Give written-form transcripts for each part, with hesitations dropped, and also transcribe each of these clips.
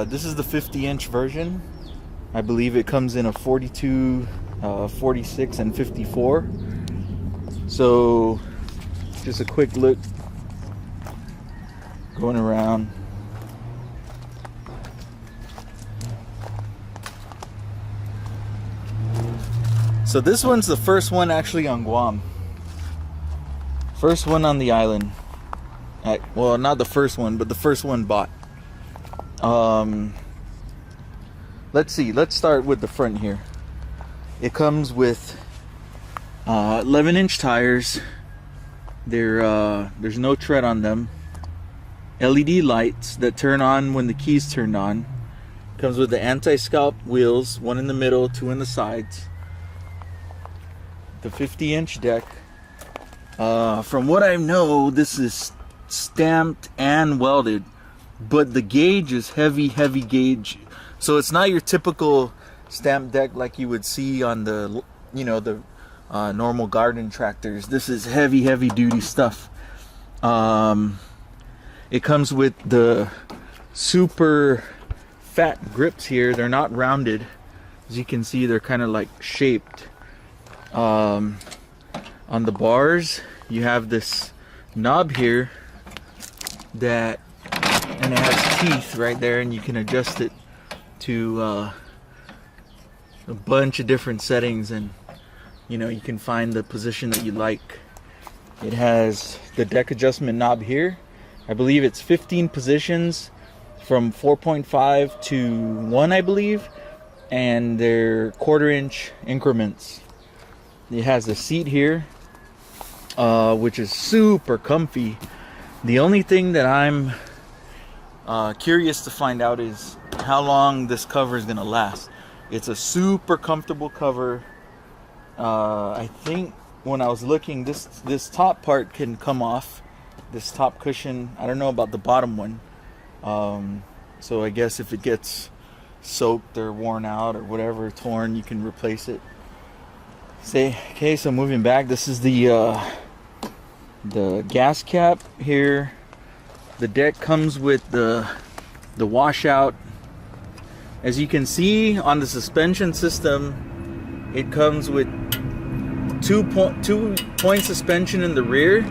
This is the 50-inch version. I believe it comes in a 42, 46, and 54. So just a quick look going around. So this one's the first one actually on Guam. First one on the island. Well, not the first one, but the first one bought. Let's see. Let's start with the front here. It comes with 11-inch tires. There's no tread on them. LED lights that turn on when the keys turned on. Comes with the anti-scalp wheels, one in the middle, two in the sides. The 50-inch deck. From what I know, this is stamped and welded, but the gauge is heavy gauge. So it's not your typical stamped deck like you would see on the, the normal garden tractors. This is heavy duty stuff. It comes with the super fat grips here. They're not rounded. As you can see, they're kind of like shaped. On the bars, you have this knob here and it has teeth right there, and you can adjust it to a bunch of different settings, and you can find the position that you like. It has the deck adjustment knob here. I believe it's 15 positions from 4.5 to 1, I believe, and they're 1/4-inch increments. It has a seat here, which is super comfy. The only thing that I'm curious to find out is how long this cover is gonna last. It's a super comfortable cover. I think when I was looking, this top part can come off. This top cushion. I don't know about the bottom one. So I guess if it gets soaked or worn out or whatever, torn, you can replace it. Okay, so moving back, this is the gas cap here. The deck comes with the washout. As you can see on the suspension system, it comes with two point suspension in the rear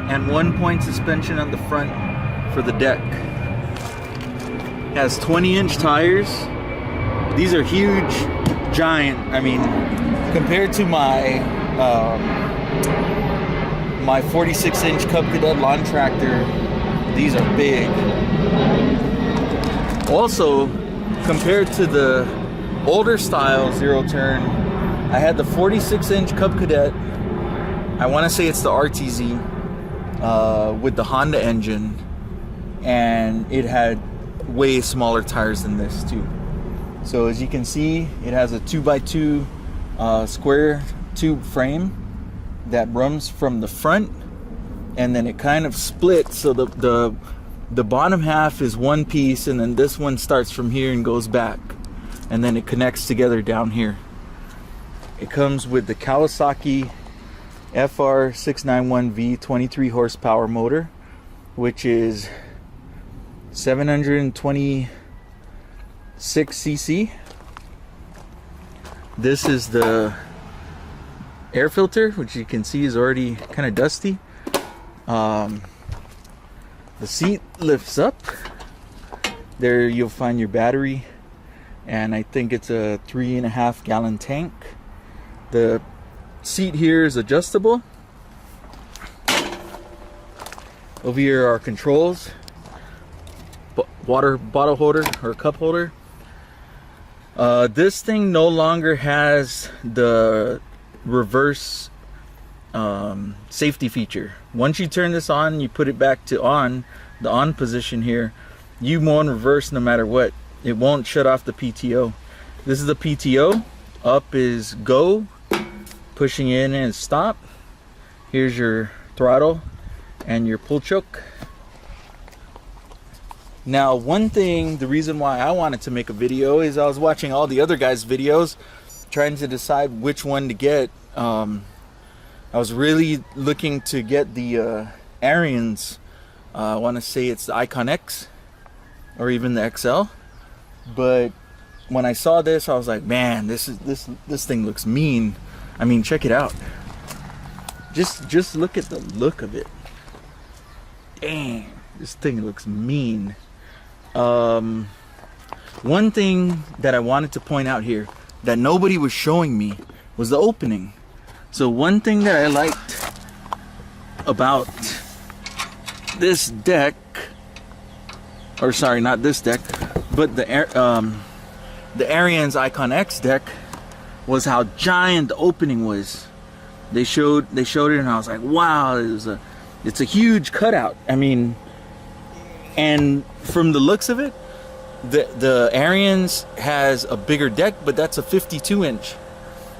and 1 point suspension on the front for the deck. It has 20-inch tires. These are huge, giant. I mean, compared to my 46-inch Cub Cadet lawn tractor, these are big. Also, compared to the older style zero turn, I had the 46-inch Cub Cadet. I want to say it's the RTZ with the Honda engine, and it had way smaller tires than this too. So as you can see, it has a 2x2 square tube frame that runs from the front, and then it kind of splits, so the bottom half is one piece, and then this one starts from here and goes back, and then it connects together down here. It comes with the Kawasaki FR691V 23 horsepower motor, which is 726 cc. This is the air filter, which you can see is already kind of dusty. The seat lifts up. There you'll find your battery, and I think it's a 3.5 gallon tank. The seat here is adjustable. Over here are controls, water bottle holder or cup holder. This thing no longer has the reverse safety feature. Once you turn this on, you put it back to the on position here, you go in reverse no matter what. It won't shut off the PTO. This is the PTO. Up is go, pushing in and stop. Here's your throttle and your pull choke. Now, one thing, the reason why I wanted to make a video is I was watching all the other guys' videos, trying to decide which one to get. I was really looking to get the Arians. I want to say it's the Icon X. or even the XL. But when I saw this, I was like, man, this thing looks mean. I mean, check it out. Just look at the look of it. Dang, this thing looks mean. One thing that I wanted to point out here that nobody was showing me was the opening. So one thing that I liked about this deck, or sorry, not this deck, but the Ariens Icon X deck, was how giant the opening was. They showed it, and I was like, wow, it's a huge cutout. I mean, and from the looks of it, the Ariens has a bigger deck, but that's a 52-inch.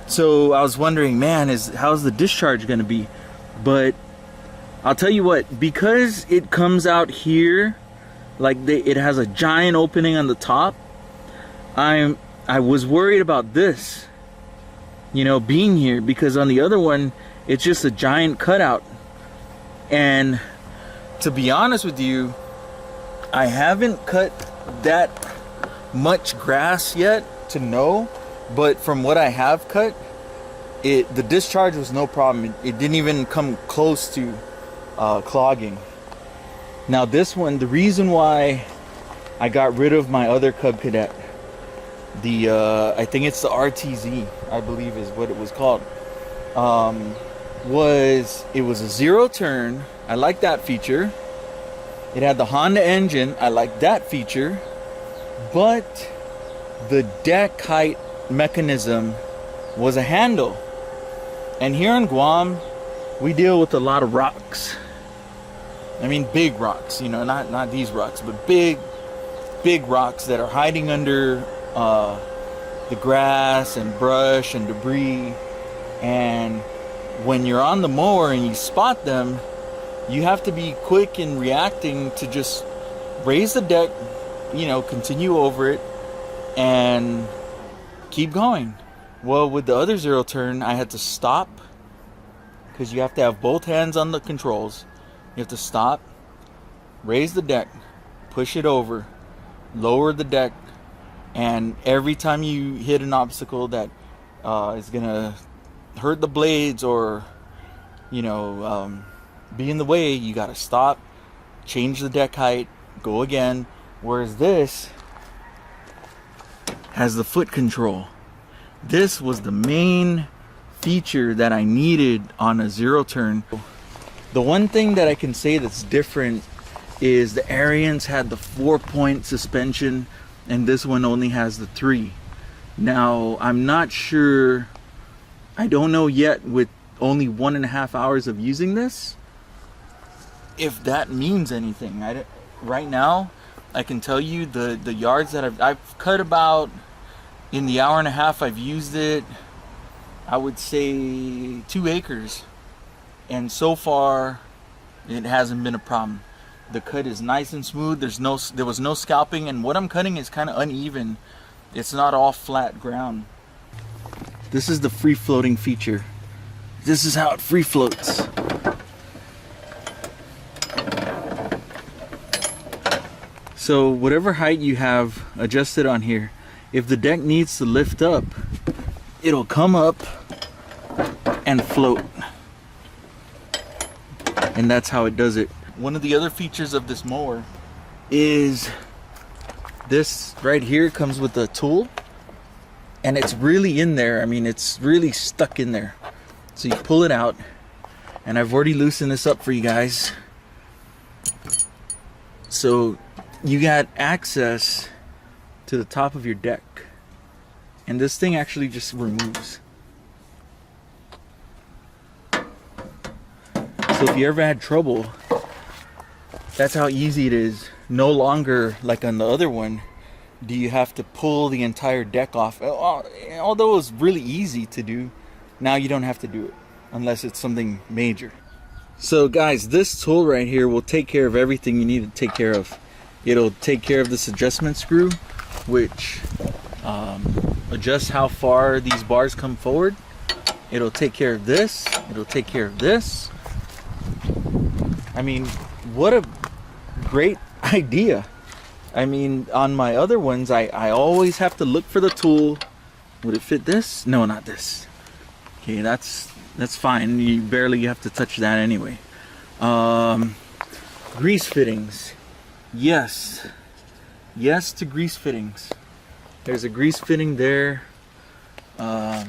So I was wondering, man, how's the discharge going to be? But I'll tell you what, because it comes out here, like it has a giant opening on the top. I was worried about this, being here, because on the other one, it's just a giant cutout. And to be honest with you, I haven't cut that much grass yet to know, but from what I have cut, the discharge was no problem. It didn't even come close to clogging. Now this one, the reason why I got rid of my other Cub Cadet, I think it's the RTZ, I believe is what it was called, it was a zero turn. I like that feature. It had the Honda engine. I like that feature. But the deck height mechanism was a handle. And here in Guam, we deal with a lot of rocks. I mean, big rocks, not these rocks, but big rocks that are hiding under the grass and brush and debris. And when you're on the mower and you spot them, you have to be quick in reacting to just raise the deck, continue over it and keep going. Well, with the other zero turn, I had to stop, because you have to have both hands on the controls. You have to stop, raise the deck, push it over, lower the deck, and every time you hit an obstacle that is gonna hurt the blades or be in the way, you gotta stop, change the deck height, go again. Whereas this has the foot control. This was the main feature that I needed on a zero turn. The one thing that I can say that's different is the Ariens had the 4-point suspension and this one only has the 3. Now I'm not sure, I don't know yet, with only 1.5 hours of using this, if that means anything. Right now I can tell you the yards that I've cut about, in the hour and a half I've used it, I would say 2 acres, and so far it hasn't been a problem. The cut is nice and smooth. There was no scalping, and what I'm cutting is kind of uneven. It's not all flat ground. This is the free floating feature. This is how it free floats. So whatever height you have adjusted on here, if the deck needs to lift up, it'll come up and float. And that's how it does it. One of the other features of this mower is this right here. Comes with a tool, and it's really in there. I mean, it's really stuck in there. So you pull it out, and I've already loosened this up for you guys. So you got access to the top of your deck, and this thing actually just removes. So if you ever had trouble, that's how easy it is. No longer, like on the other one, do you have to pull the entire deck off. Although it was really easy to do, now you don't have to do it unless it's something major. So guys, this tool right here will take care of everything you need to take care of. It'll take care of this adjustment screw, which adjusts how far these bars come forward. It'll take care of this. It'll take care of this. I mean, what a great idea. I mean, on my other ones, I always have to look for the tool. Would it fit this? No, not this. Okay, that's fine. You barely have to touch that anyway. Grease fittings. Yes. Yes to grease fittings. There's a grease fitting there. I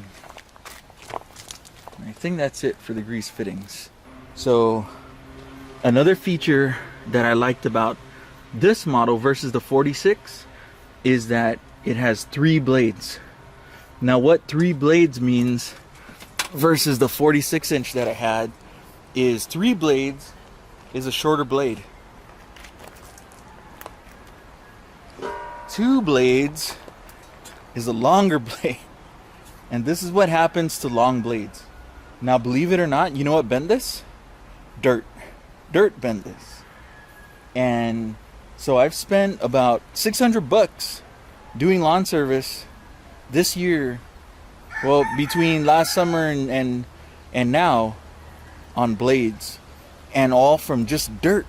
think that's it for the grease fittings. So another feature that I liked about this model versus the 46 is that it has 3 blades. Now what 3 blades means versus the 46 inch that I had is 3 blades is a shorter blade. 2 blades is a longer blade. And this is what happens to long blades. Now believe it or not, you know what bent this? Dirt. Dirt bent this. And so I've spent about $600 doing lawn service this year, well, between last summer and now, on blades, and all from just dirt.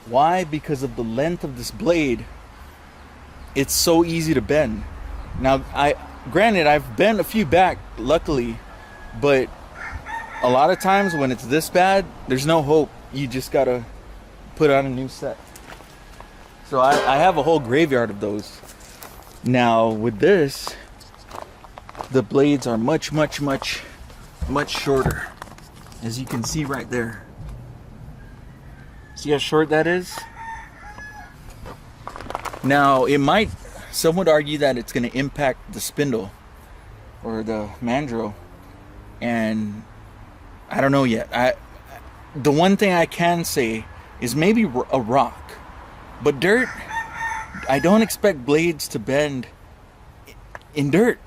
Why? Because of the length of this blade. It's so easy to bend. Now, granted, I've bent a few back, luckily, but a lot of times when it's this bad, there's no hope. You just gotta put on a new set. So I have a whole graveyard of those. Now with this, the blades are much shorter, as you can see right there. See how short that is? Now some would argue that it's going to impact the spindle or the mandrel, and I don't know yet. The one thing I can say is maybe a rock, but dirt, I don't expect blades to bend in dirt.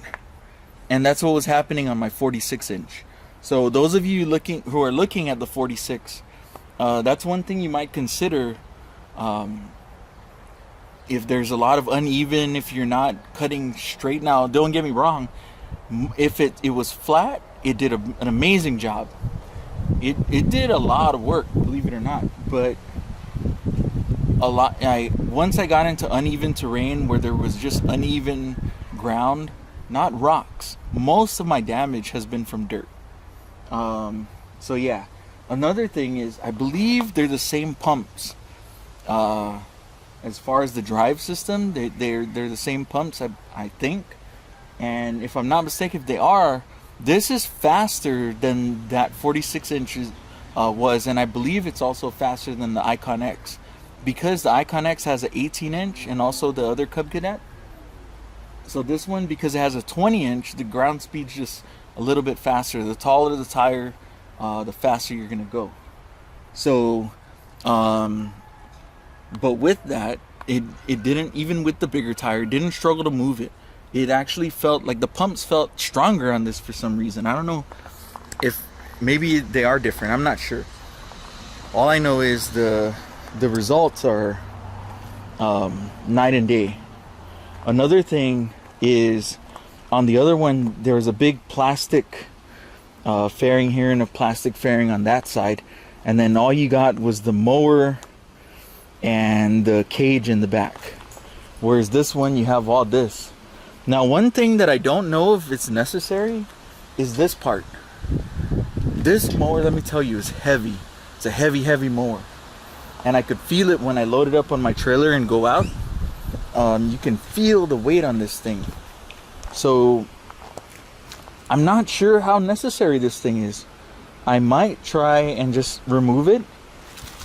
And that's what was happening on my 46 inch. So those of you who are looking at the 46, that's one thing you might consider. If there's a lot of uneven, if you're not cutting straight. Now, don't get me wrong. If it was flat, it did an amazing job. It did a lot of work, believe it or not. But once I got into uneven terrain where there was just uneven ground, not rocks, most of my damage has been from dirt. So yeah. Another thing is, I believe they're the same pumps. As far as the drive system, they're the same pumps, I think. And if I'm not mistaken, if they are, this is faster than that 46 inches was, and I believe it's also faster than the Icon X, because the Icon X has an 18 inch and also the other Cub Cadet. So this one, because it has a 20 inch, the ground speed's just a little bit faster. The taller the tire, the faster you're gonna go. So but with that, it didn't, even with the bigger tire, it didn't struggle to move it. It actually felt like the pumps felt stronger on this for some reason. I don't know if maybe they are different. I'm not sure. All I know is the results are night and day. Another thing is, on the other one, there was a big plastic fairing here and a plastic fairing on that side, and then all you got was the mower and the cage in the back. Whereas this one, you have all this. Now, one thing that I don't know if it's necessary is this part. This mower, let me tell you, is heavy. It's a heavy mower, and I could feel it when I load it up on my trailer and go out. You can feel the weight on this thing. So I'm not sure how necessary this thing is. I might try and just remove it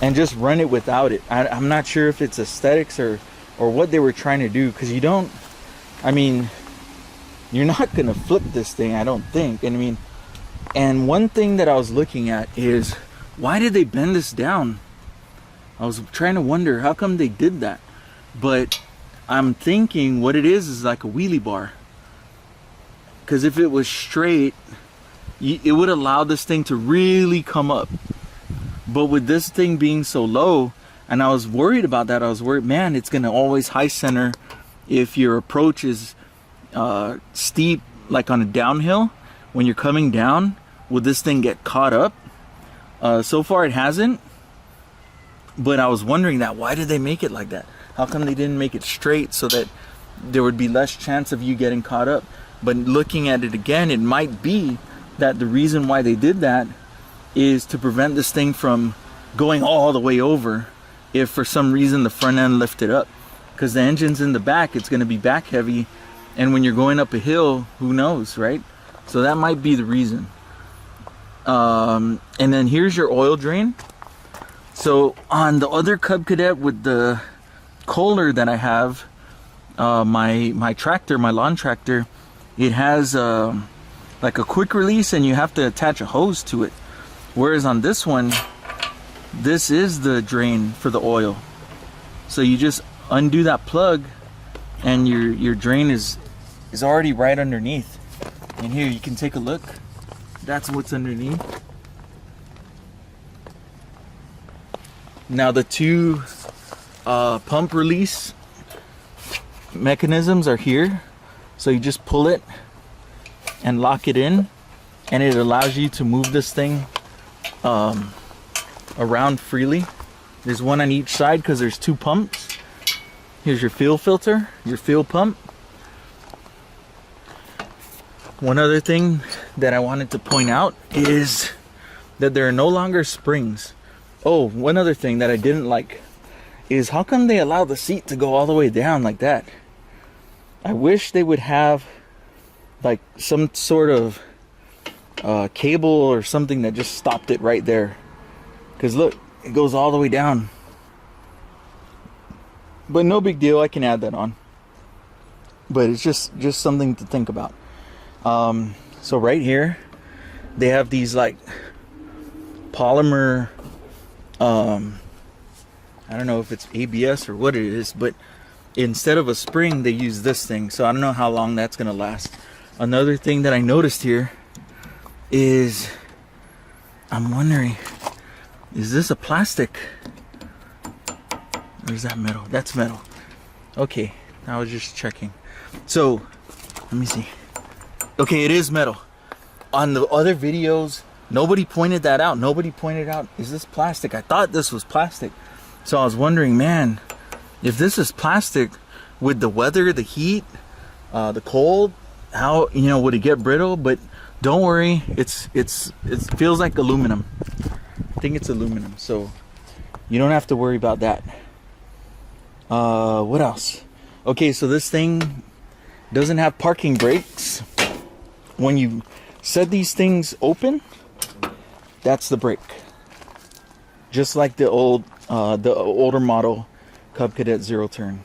and just run it without it. I'm not sure if it's aesthetics or what they were trying to do, because you're not gonna flip this thing, I don't think. And I mean, and one thing that I was looking at is, why did they bend this down? I was trying to wonder how come they did that. But I'm thinking what it is like a wheelie bar. Because if it was straight, it would allow this thing to really come up. But with this thing being so low, and I was worried about that, I was worried, man, it's gonna always high center if your approach is steep, like on a downhill. When you're coming down, will this thing get caught up? So far it hasn't, but I was wondering that, why did they make it like that? How come they didn't make it straight so that there would be less chance of you getting caught up? But looking at it again, it might be that the reason why they did that is to prevent this thing from going all the way over if for some reason the front end lifted up, because the engine's in the back, it's going to be back heavy, and when you're going up a hill, who knows, right? So that might be the reason. And then here's your oil drain. So on the other Cub Cadet with the Kohler that I have, my tractor, my lawn tractor, it has like a quick release and you have to attach a hose to it. Whereas on this one, this is the drain for the oil. So you just undo that plug and your drain is already right underneath. And here you can take a look. That's what's underneath. Now the two pump release mechanisms are here. So you just pull it and lock it in, and it allows you to move this thing around freely. There's one on each side because there's two pumps. Here's your fuel filter, your fuel pump. One other thing that I wanted to point out is that there are no longer springs. Oh, one other thing that I didn't like is how come they allow the seat to go all the way down like that? I wish they would have like some sort of cable or something that just stopped it right there. Because look, it goes all the way down. But no big deal, I can add that on. But it's just something to think about. So right here, they have these like polymer, I don't know if it's ABS or what it is, but instead of a spring, they use this thing. So I don't know how long that's gonna last. Another thing that I noticed here is, I'm wondering, is this a plastic? Or is that metal? That's metal. Okay, I was just checking. So, let me see. Okay, it is metal. On the other videos, nobody pointed that out. Nobody pointed out, is this plastic? I thought this was plastic. So I was wondering, man, if this is plastic, with the weather, the heat, the cold, how, you know, would it get brittle? But don't worry, it feels like aluminum. I think it's aluminum, so you don't have to worry about that. What else? Okay, so this thing doesn't have parking brakes. When you set these things open, that's the brake. Just like the older model Cub Cadet zero turn.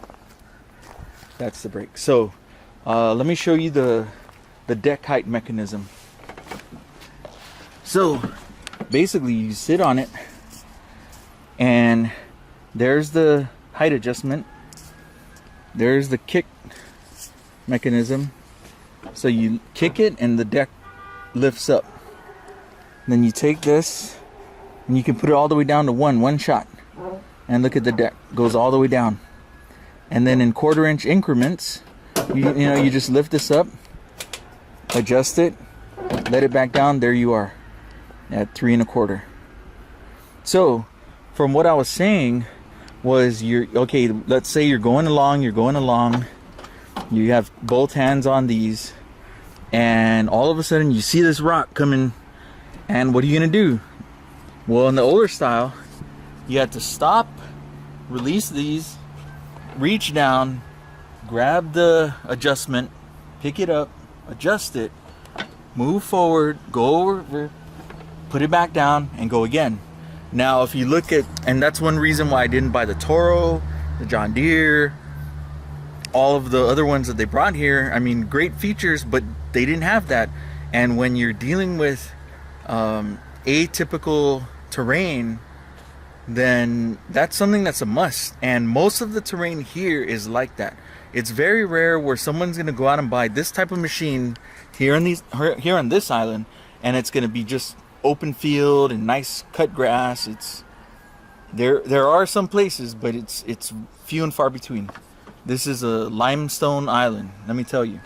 That's the brake. So let me show you the deck height mechanism. So basically you sit on it and there's the height adjustment. There's the kick mechanism. So you kick it and the deck lifts up. Then you take this and you can put it all the way down to one shot. And look at the deck, goes all the way down. And then in 1/4 inch increments, you just lift this up, adjust it, let it back down, there you are at 3 1/4. So from what I was saying was, okay, let's say you're going along, you have both hands on these, and all of a sudden you see this rock coming, and what are you gonna do? Well, in the older style, you had to stop, release these, reach down, grab the adjustment, pick it up, adjust it, move forward, go over, put it back down, and go again. Now, if you look at, and that's one reason why I didn't buy the Toro, the John Deere, all of the other ones that they brought here. I mean, great features, but they didn't have that. And when you're dealing with atypical terrain, then that's something that's a must. And most of the terrain here is like that. It's very rare where someone's going to go out and buy this type of machine here on this island, and it's going to be just open field and nice cut grass. It's there are some places, but it's few and far between. This is a limestone island, let me tell you.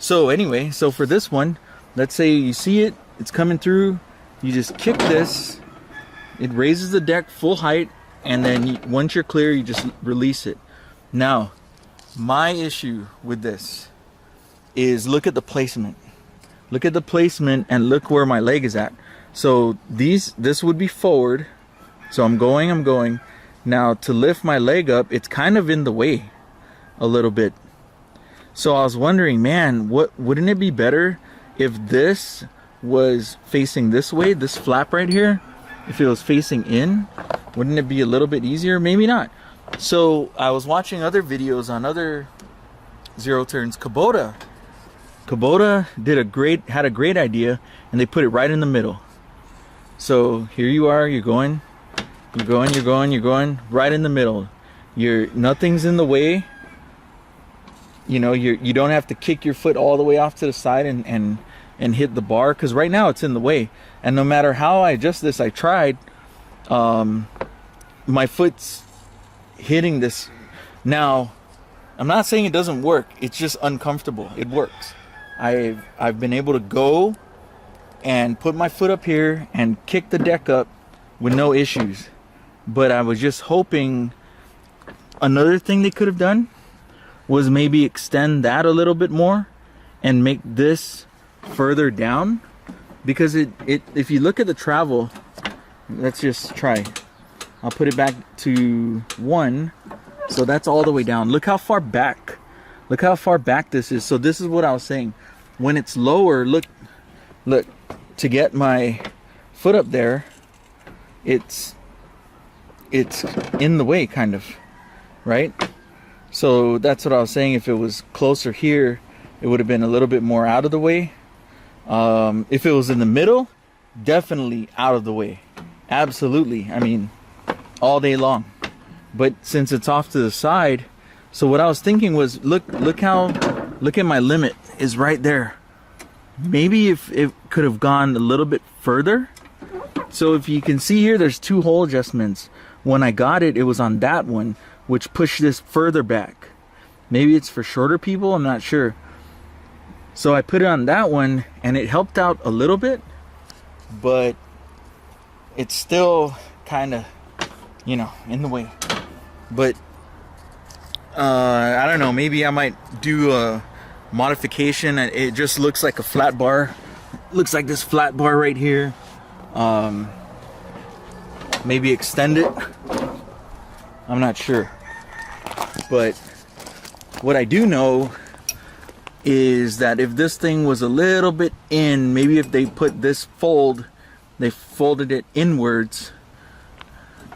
So anyway, so for this one, let's say you see it, it's coming through, you just kick this, it raises the deck full height, and then once you're clear, you just release it. Now, my issue with this is look at the placement. Look at the placement and look where my leg is at. So this would be forward. So I'm going. Now to lift my leg up, it's kind of in the way a little bit. So I was wondering, man, wouldn't it be better if this was facing this way, this flap right here? If it was facing in, wouldn't it be a little bit easier? Maybe not. So I was watching other videos on other zero turns. Kubota had a great idea, and they put it right in the middle. So here you are, you're going right in the middle. Nothing's in the way. You know, you don't have to kick your foot all the way off to the side and hit the bar, because right now it's in the way. And no matter how I adjust this, I tried, my foot's hitting this. Now, I'm not saying it doesn't work. It's just uncomfortable. It works. I've been able to go and put my foot up here and kick the deck up with no issues. But I was just hoping another thing they could have done was maybe extend that a little bit more and make this further down, because if you look at the travel, let's just try. I'll put it back to 1. So that's all the way down. Look how far back this is. So this is what I was saying. When it's lower, look, to get my foot up there, it's in the way, kind of, right? So that's what I was saying. If it was closer here, it would have been a little bit more out of the way. If it was in the middle, definitely out of the way. Absolutely. I mean, all day long. But since it's off to the side, so what I was thinking was, look at my limit is right there. Maybe if it could have gone a little bit further. So if you can see here, there's 2 hole adjustments. When I got it, it was on that one, which pushed this further back. Maybe it's for shorter people, I'm not sure. So I put it on that one, and it helped out a little bit, but it's still kind of, you know, in the way. But I don't know, maybe I might do a modification. It just looks like a flat bar. Looks like this flat bar right here. Maybe extend it. I'm not sure. But what I do know is that if this thing was a little bit in, maybe if they put this fold, they folded it inwards,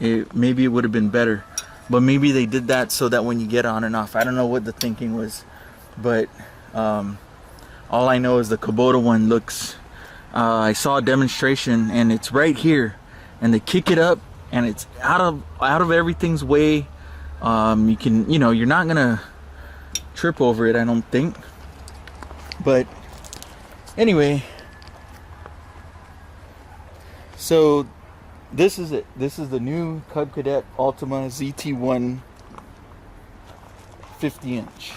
maybe it would have been better. But maybe they did that so that when you get on and off, I don't know what the thinking was. But all I know is the Kubota one looks, I saw a demonstration and it's right here, and they kick it up and it's out of everything's way. You can, you know, you're not gonna trip over it, I don't think. But anyway, so this is it. This is the new Cub Cadet Ultima ZT1 50 inch.